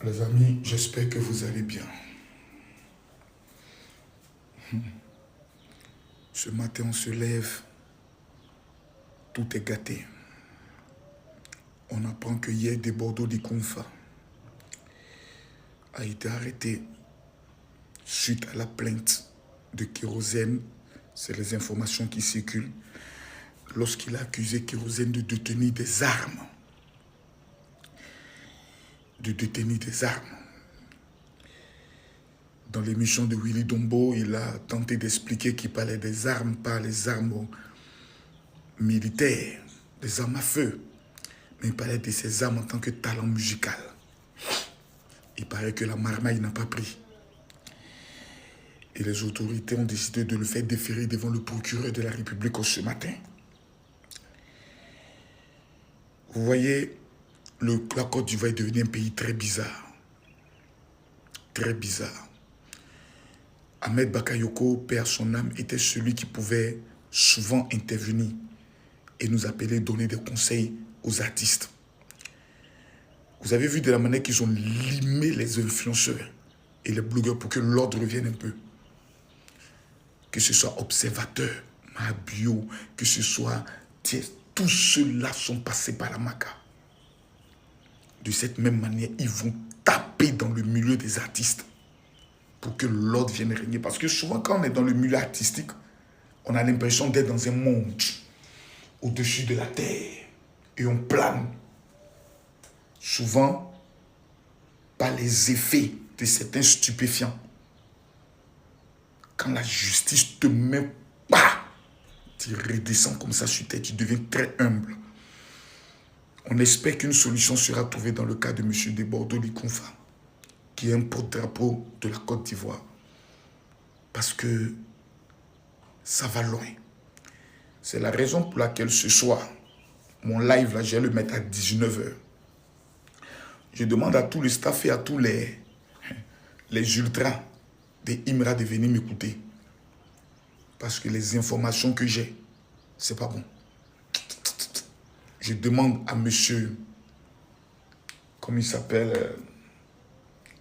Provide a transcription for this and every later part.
Les amis, j'espère que vous allez bien. Ce matin, on se lève, tout est gâté. On apprend que hier, des Bordeaux d'Ikonfa a été arrêté suite à la plainte de Kérosène. C'est les informations qui circulent. Lorsqu'il a accusé Kérosène de détenir des armes. Dans l'émission de Willy Dombo, il a tenté d'expliquer qu'il parlait des armes, pas les armes militaires, des armes à feu. Mais il parlait de ces armes en tant que talent musical. Il paraît que la marmaille n'a pas pris. Et les autorités ont décidé de le faire déférer devant le procureur de la République ce matin. Vous voyez, la Côte d'Ivoire est devenue un pays très bizarre. Très bizarre. Ahmed Bakayoko, paix à son âme, était celui qui pouvait souvent intervenir et nous appeler, donner des conseils aux artistes. Vous avez vu de la manière qu'ils ont limé les influenceurs et les blogueurs pour que l'ordre revienne un peu. Que ce soit Observateur, Mabio, que ce soit Thiès, tous ceux-là sont passés par la MACA. De cette même manière, ils vont taper dans le milieu des artistes pour que l'ordre vienne régner. Parce que souvent, quand on est dans le milieu artistique, on a l'impression d'être dans un monde au-dessus de la terre et on plane. Souvent, par les effets de certains stupéfiants. Quand la justice te met pas, tu redescends comme ça sur terre, tu deviens très humble. On espère qu'une solution sera trouvée dans le cas de M. de Bordeaux d'Ikonfa, qui est un porte-drapeau de la Côte d'Ivoire. Parce que ça va loin. C'est la raison pour laquelle ce soir, mon live, là, je vais le mettre à 19 h. Je demande à tout le staff et à tous les ultras des IMRA de venir m'écouter. Parce que les informations que j'ai, c'est pas bon. Je demande à monsieur, comment il s'appelle,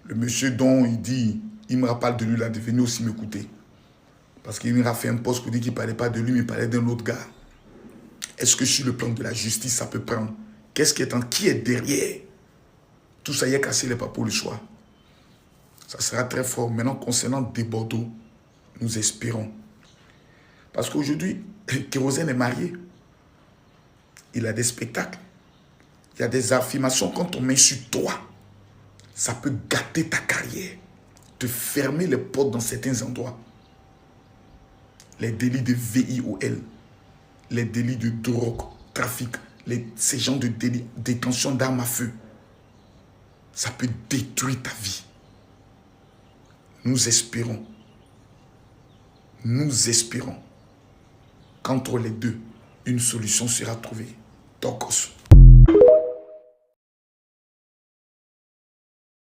le monsieur dont il dit, IMRA parle de lui là, de venir aussi m'écouter. Parce qu'IMRA fait un poste pour dire qu'il ne parlait pas de lui, mais il parlait d'un autre gars. Est-ce que sur le plan de la justice, ça peut prendre? Qu'est-ce qui est derrière? Tout ça y est cassé les papos le soir. Ça sera très fort. Maintenant, concernant des Bordeaux, nous espérons. Parce qu'aujourd'hui, Kérosène est marié. Il a des spectacles. Il y a des affirmations. Quand on met sur toi, ça peut gâter ta carrière. Te fermer les portes dans certains endroits. Les délits de VIOL, les délits de drogue, trafic, ces genres de délits, détention d'armes à feu. Ça peut détruire ta vie. Nous espérons qu'entre les deux, une solution sera trouvée. Tokos.